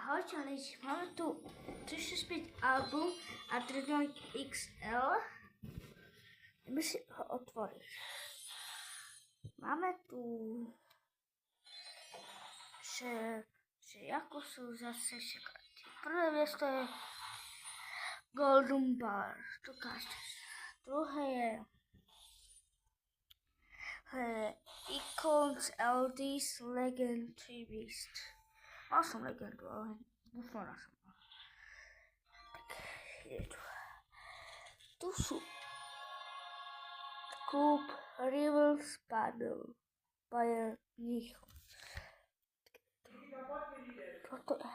Ahojte, máme tu 365 album a 3 XL. Ideme si ho otvoriť. Máme tu, že ako sú zase karty. Prvé miesto je Golden Bar, to každý. Druhé je Icons LDs Legendary Beast. Mal som legendu, ale bufona som mal. Tak, je tu. Tu sú klub Rivals Paddle Bayern Mníchov. Toto je.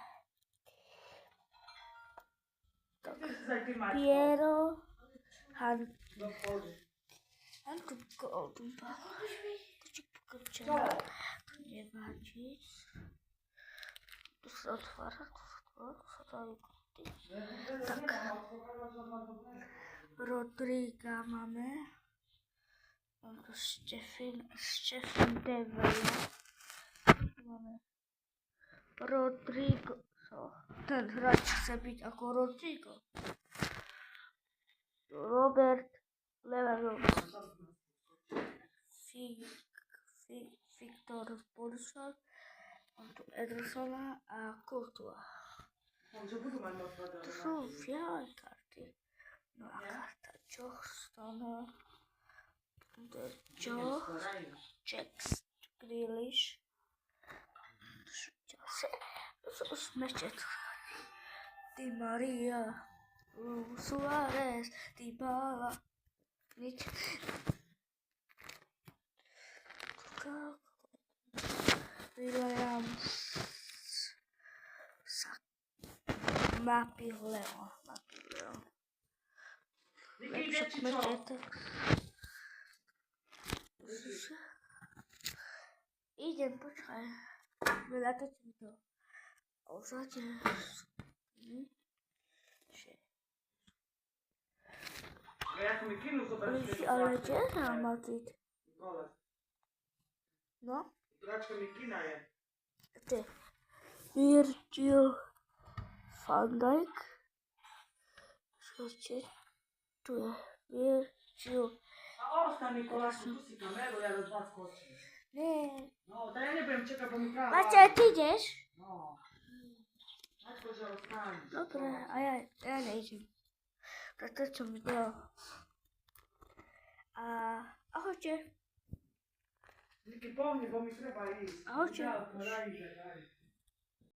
Tak, Piero Hantu Golden Ball. Počkej, pokrčená. To nevadí. Tu sa otvára, tu sa dajú karty. Tak, Rodriga máme. Mám tu Stefan Devela. Máme Rodrigo. Ten hráč chce byť ako Rodrigo. Robert Lewandowski. Viktor Borisov. Mám tu Edersona a Courtois. To sú fialé karty. No a karta Johnston. To je Jax Grealish. To sú ešte Di Maria, Suárez, Dybala. Nič. Williams, Mapileo. Lepšie kmeče, idem, počkaj. Natočím to. Ozade. Ale kde je Real Madrid? No? To je Virgil van Dijk. Tu je Virgil. Ne. No, da ja ne budem čekati, pa mi pravi. Maťa, ty ideš? No. Maťko, že ostani. Dobre, a ja nejdem. Preto čo mi dal. A ahojte. Niki pomni, bo mi treba ísť. Ahojte. Ja,